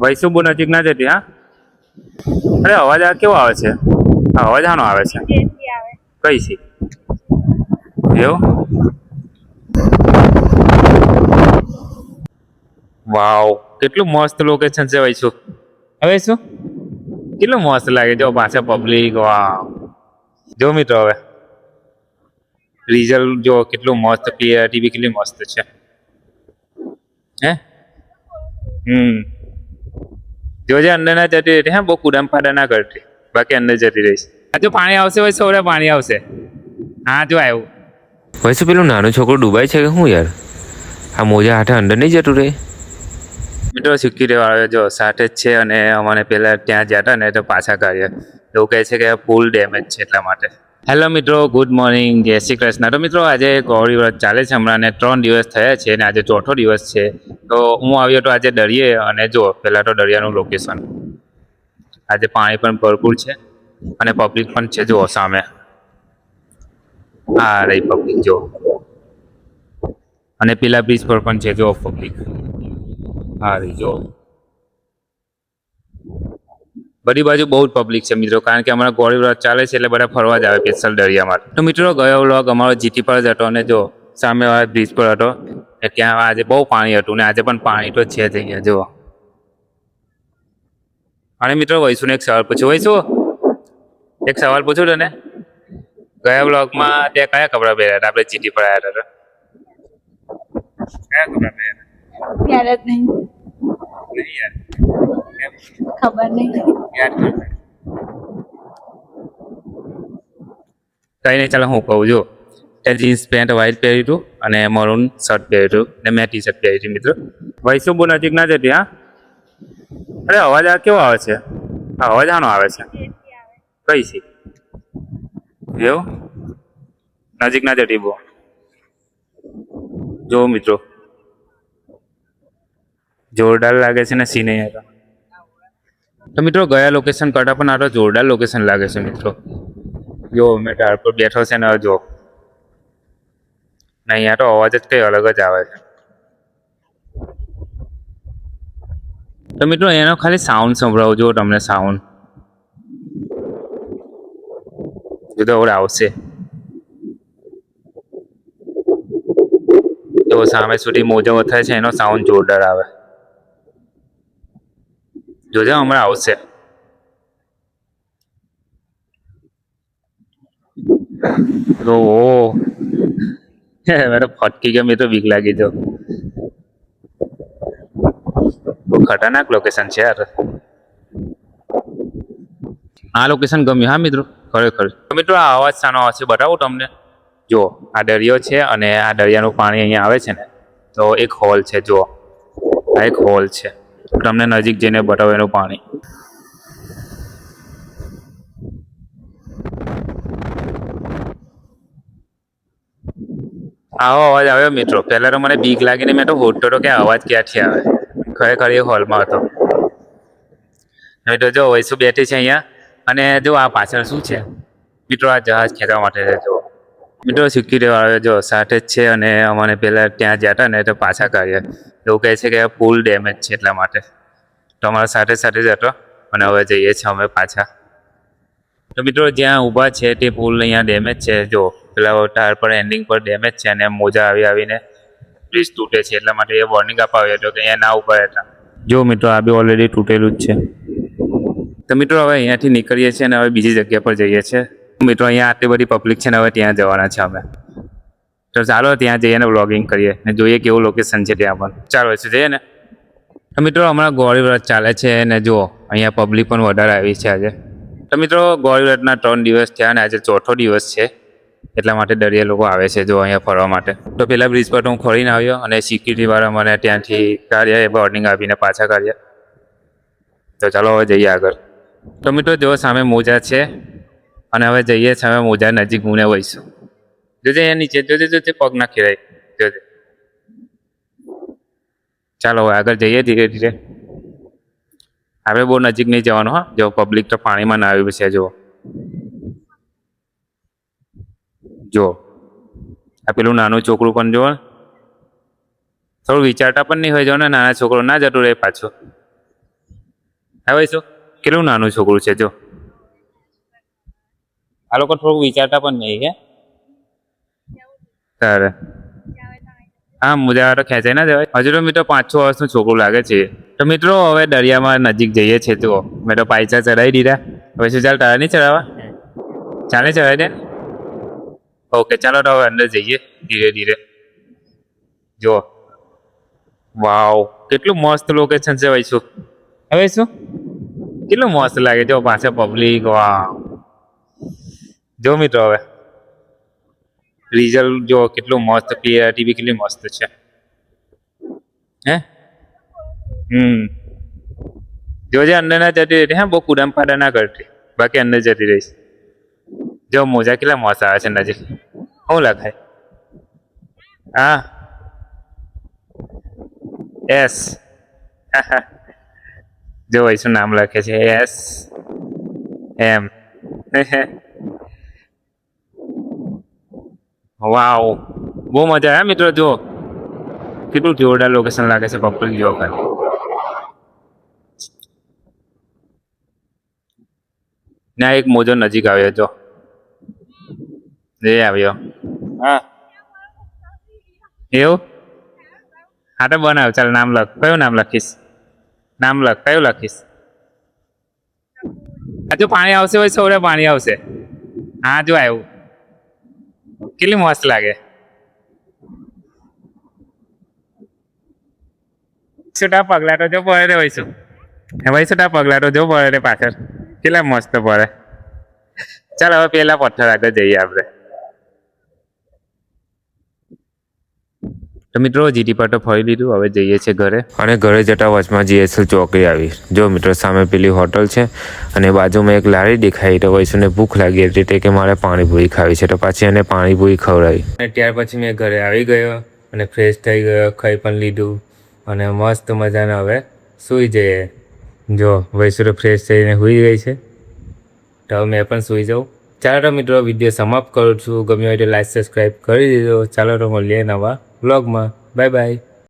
વૈસુ બહુ નજીક ના જતી. હા, અરે અવાજ આ કેવો આવે છે? અવાજ આનો આવે છે? કઈ છે એવું? વાવ, કેટલું મસ્ત લોકેશન છે વૈસુ. હવે શું કેટલું મસ્ત લાગે જો પાછા પબ્લિક. વાવ, જો મિત્રો હવે રિઝલ્ટ જો કેટલું મસ્ત, ક્લિયરિટી બી કેટલી મસ્ત છે. હે જોજે અંદર ના જતી રહી. હા, બહુ કુડામ પાડા ના કરતી, બાકી અંદર જતી રહીશ. આ જો પાણી આવશે હોય સોરે પાણી આવશે. હા જો આવ્યું. વૈસુ પેલું નાનું છોકરું ડૂબાય છે કે શું યાર? આ મોજા હાથે અંદર નહીં જતું રે? મિત્રો સિક્યુરિટી વાળો જો સાથે જ છે અને અમને પેલા ત્યાં જતા ને તો પાછા કાઢ્યા. એવું કહે છે કે ફૂલ ડેમેજ છે એટલા માટે. હેલો મિત્રો, ગુડ મોર્નિંગ, જય શ્રી કૃષ્ણ. તો મિત્રો આજે ગૌરી વ્રત ચાલે છે હમણાં, ને 3 દિવસ થયા છે અને આજે ચોથો દિવસ છે. તો હું આવ્યો તો આજે દરિયે, અને જો પેલા તો દરિયાનું લોકેશન. આજે પાણી પણ ભરપૂર છે અને પબ્લિક પણ છે. જુઓ સામે આ રહી પબ્લિક જો, અને પેલા બ્રિજ પર પણ છે જો પબ્લિક. હા રહી જો, બધી બાજુ બહુ જ પબ્લિક છે મિત્રો, કારણ કે અમારા ગૌરી વ્રત ચાલે છે એટલે બધા ફરવા જ આવે સ્પેશિયલ દરિયામાં. તો મિત્રો ગયો વ્લોગ અમારો જીટી પર જ હતો, અને જો સામે વાળા બ્રિજ પર હતો, ત્યાં આજે બહુ પાણી હતું, ને આજે પણ પાણી તો છે જ અહીંયા જુઓ. અને મિત્રો વૈશુને એક સવાલ પૂછ્યો. વૈશુ, એક સવાલ પૂછું તને. ગયા વ્લોગમાં તે કયા કપડા પહેર્યા હતા? આપણે જીટી પર આવ્યા હતા. કયા કપડા પહેર્યા? યાદ જ નહીં. નહીં યાર, ખબર નહીં. યાદ કર. કઈ નહીં, ચાલો હું કહું. જો જીન્સ પેન્ટ વ્હાઈટ પહેર્યું હતું અને મરૂન શર્ટ પહેર્યું હતું, ને મેં ટી શર્ટ પહેરી હતી મિત્રો. વૈશુ બહુ નજીક ના જતી. હા, અરે અવાજ આ કેવો આવે છે? અવાજ આનો આવે છે? કઈ છે એવું? નજીક ના જતી બહુ. જો મિત્રો જોરદાર લાગે છે ને સીન અહીંયા. તો મિત્રો ગયા લોકેશન કરતા પણ આ તો જોરદાર લોકેશન લાગે છે મિત્રો. જો મેં ઢાળ પર બેઠો છે ને જો, ને અહીંયા તો અવાજ જ કઈ અલગ જ આવે છે. તો મિત્રો એનો ખાલી સાઉન્ડ સંભળાવું જો તમને. સાઉન્ડ જો તો આવશે. તો સામે સુધી મોજો વથાય છે, એનો સાઉન્ડ જોરદાર આવે. જોજે હમણાં આવશે. તો મેં તો ફટકી ગયો, મેં તો બીક લાગી જો. બહુ ખતરનાક લોકેશન છે યાર. આ લોકેશન ગમ્યું હા મિત્રો, ખરેખર. મિત્રો આ અવાજ શાનો આવે છે બતાવું તમને. જો આ દરિયો છે અને આ દરિયાનું પાણી અહીંયા આવે છે ને, તો એક હોલ છે. જો આ એક હોલ છે, તમને નજીક જઈને બતાવો એનું પાણી. આવો અવાજ આવ્યો મિત્રો. પહેલા તો મને બીક લાગીને મેં તો હોટતો હતો કે અવાજ ક્યાંથી આવે. ખરેખર એ હોલમાં હતો. તો જો વૈસુ બેઠી છે અહીંયા, અને જો આ પાછળ શું છે મિત્રો? આ જહાજ ખેંચવા માટે જો મિત્રો સિક્યુરિટી વાળો જો સાથે જ છે, અને અમને પેલા ત્યાં જતા ને તો પાછા કાઢ્યા. એવું કહે છે કે ફૂલ ડેમેજ છે એટલા માટે. તો અમારા સાથે સાથે જ હતો, અને હવે જઈએ છીએ અમે પાછા. તો મિત્રો જ્યાં ઊભા છે તે પુલ અહીંયા ડેમેજ છે. જો પેલા ટાયર પર એન્ડિંગ પર ડેમેજ છે, અને મોજા આવીને બ્રિજ તૂટે છે, એટલા માટે એ વોર્નિંગ અપાવ્યો હતો કે અહીંયા ના ઊભા રહેતા. જો મિત્રો આ બી ઓલરેડી તૂટેલું જ છે. તો મિત્રો હવે અહીંયાથી નીકળીએ છીએ અને હવે બીજી જગ્યા પર જઈએ છીએ. મિત્રો અહીંયા આટલી બધી પબ્લિક છે ને, હવે ત્યાં જવાના છે અમે. તો ચાલો ત્યાં જઈએ ને વ્લોગિંગ કરીએ, ને જોઈએ કેવું લોકેશન છે ત્યાં પણ. ચાલો જઈએ ને. તો મિત્રો હમણાં ગૌરી વ્રત ચાલે છે, ને જુઓ અહીંયા પબ્લિક પણ વધારે આવી છે આજે. તો મિત્રો ગૌરી વ્રતના 3 દિવસ થયા અને આજે ચોથો દિવસ છે, એટલા માટે દરિયા લોકો આવે છે જો અહીંયા ફરવા માટે. તો પેલા બ્રિજ પર હું ખોરીને આવ્યો, અને સિક્યુરિટી વાળા મને ત્યાંથી કાઢ્યા, એ વોર્નિંગ આપીને પાછા કાઢ્યા. તો ચાલો હવે જઈએ આગળ. તો મિત્રો જો સામે મોજા છે, અને હવે જઈએ સામે મોજા નજીક હું ને વહીશું. જોજે અહીંયા નીચે, જોજે પગ ના ખેરાય, જોજે. ચાલો હવે આગળ જઈએ ધીરે ધીરે. આપણે બહુ નજીક નહીં જવાનું હા, જો પબ્લિક તો પાણીમાં ના આવી છે. જો આ પેલું નાનું છોકરું પણ જો, થોડું વિચારતા પણ નહીં હોય. જો ને નાના છોકરો ના જતું રહે પાછું. હવે શું કેટલું નાનું છોકરું છે જો આ લોકો થોડુંક વિચારતા પણ નહીં કે તારે હા મોજા તો ખેંચાઈ ના જવાય હજુ તો મિત્રો 5-6 વર્ષનું છોકરું લાગે છે તો મિત્રો હવે દરિયામાં નજીક જઈએ છીએ તો મેં તો પાયચા ચડાવી દીધા હવે શું ચાલ તારા નહીં ચડાવવા ચાલે ચડાવી દે ઓકે ચાલો તો હવે અંદર જઈએ ધીરે ધીરે જો વાવ કેટલું મસ્ત લોકેશન છે ભાઈ શું હવે શું કેટલું મસ્ત લાગે જો પાછળ પબ્લિક વાવ જો મિત્રો હવે રિઝલ્ટ જો કેટલું મસ્ત ક્લિયરિટી બી કેટલી મસ્ત છે હે જોજે અંદર ના જતી રહી હા બહુ કુદામ પાડા ના કરતી બાકી અંદર જતી રહીશ જો મોજા કેટલા મસ્ત આવે છે નજીક શું લખાય હા એસ જો શું નામ લખે છે એસ એમ વાવ બહુ મજા આવે મિત્રો જો કેટલું જોરદાર લોકેશન લાગે છે પબ્લિક જો ખાલી ના એક મોજો નજીક આવ્યો જો એ આવ્યો હા એવું હા તો બનાવ ચાલ નામ લખ કયું નામ લખીશ નામ લખ કયું લખીશ હજુ પાણી આવશે હોય સૌરે પાણી આવશે હા જો આવ્યું કેટલી મસ્ત લાગે છૂટા પગલા તો જો પડે રે વૈશું ભાઈ છૂટા પગલા તો જો પડે રે પાછળ કેટલા મસ્ત પડે ચાલ હવે પેલા પથ્થર આગળ જઈએ આપણે તો મિત્રો જીટી પર તો ફરી લીધું હવે જઈએ છીએ ઘરે અને ઘરે જતા વચમાં જીએસએલ ચોકડી આવી જો મિત્રો સામે પેલી હોટલ છે અને બાજુમાં એક લારી દેખાઈ તો વૈશુને ભૂખ લાગી હતી તે કે મારે પાણીપુરી ખાવી છે તો પાછી એને પાણીપુરી ખવડાવી અને ત્યાર પછી મેં ઘરે આવી ગયો અને ફ્રેશ થઈ ગયો ખાઈ પણ લીધું અને મસ્ત મજાને હવે સૂઈ જઈએ જો વૈશુ તો ફ્રેશ થઈને સૂઈ ગઈ છે તો હવે મેં પણ સૂઈ જાઉં ચાલો તો મિત્રો વિડીયો સમાપ્ત કરું છું ગમ્યો હોય તો લાઈક સબસ્ક્રાઈબ કરી દીધો ચાલો તો મળીએ નવા વ્લોગમાં બાય બાય